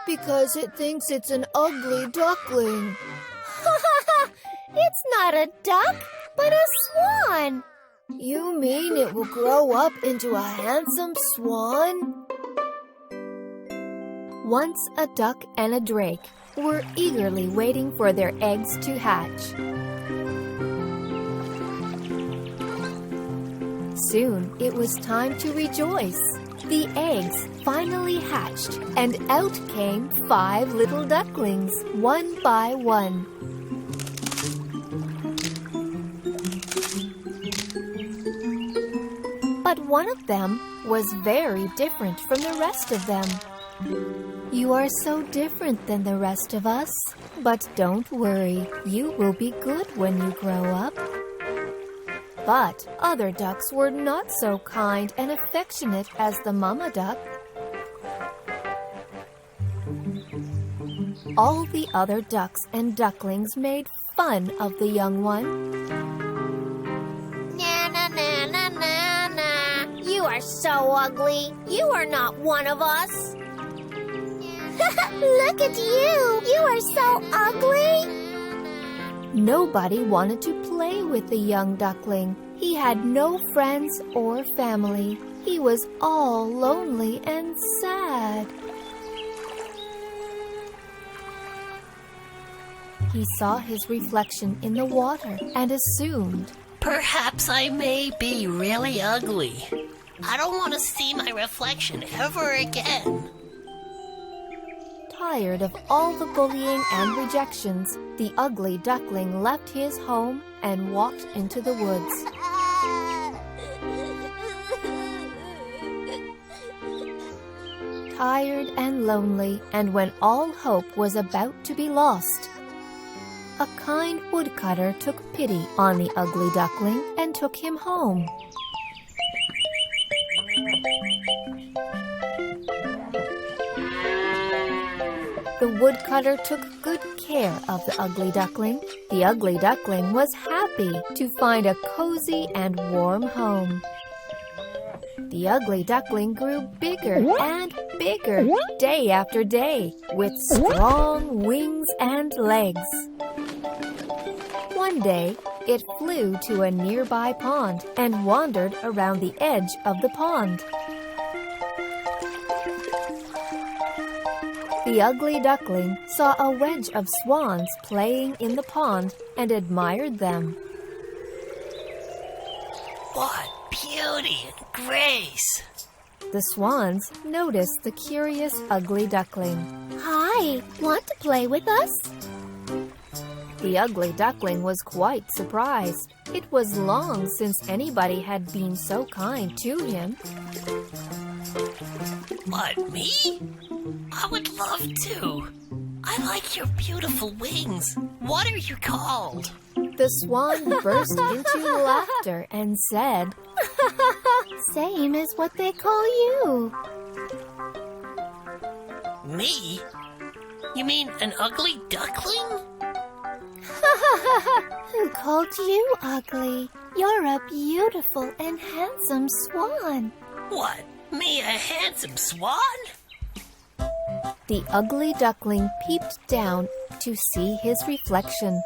because it thinks it's an ugly duckling. It's not a duck, but a swan. You mean it will grow up into a handsome swan? Once a duck and a drake were eagerly waiting for their eggs to hatch. Soon it was time to rejoice. The eggs finally hatched, and out came 5 little ducklings, one by one. But one of them was very different from the rest of them. "You are so different than the rest of us, but don't worry, you will be good when you grow up." But other ducks were not so kind and affectionate as the mama duck. All the other ducks and ducklings made fun of the young one. Na na na na na na. You are so ugly. You are not one of us. Look at you. You are so ugly. Nobody wanted to play with the young duckling. He had no friends or family. He was all lonely and sad. He saw his reflection in the water and assumed, "Perhaps I may be really ugly. I don't want to see my reflection ever again." Tired of all the bullying and rejections, the ugly duckling left his home and walked into the woods. Tired and lonely, and when all hope was about to be lost, a kind woodcutter took pity on the ugly duckling and took him home. The woodcutter took good care of the ugly duckling. The ugly duckling was happy to find a cozy and warm home. The ugly duckling grew bigger and bigger day after day, with strong wings and legs. One day, it flew to a nearby pond and wandered around the edge of the pond. The ugly duckling saw a wedge of swans playing in the pond and admired them. What beauty and grace! The swans noticed the curious ugly duckling. Hi, want to play with us? The ugly duckling was quite surprised. It was long since anybody had been so kind to him. What, me? I would love to. I like your beautiful wings. What are you called? The swan burst into laughter and said, Same as what they call you. Me? You mean an ugly duckling? Who called you ugly? You're a beautiful and handsome swan. What, me a handsome swan? The ugly duckling peeped down to see his reflection.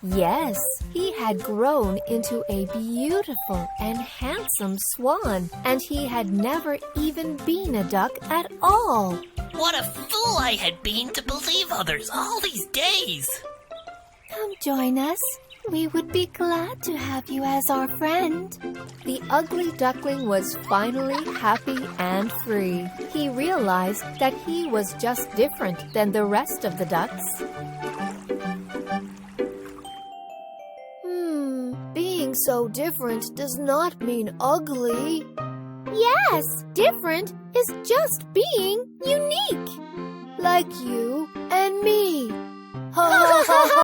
Yes, he had grown into a beautiful and handsome swan, and he had never even been a duck at all. What a fool I had been to believe others all these days! Come join us. We would be glad to have you as our friend. The ugly duckling was finally happy and free. He realized that he was just different than the rest of the ducks. Being so different does not mean ugly. Yes, different is just being unique. Like you and me. Ha ha ha ha!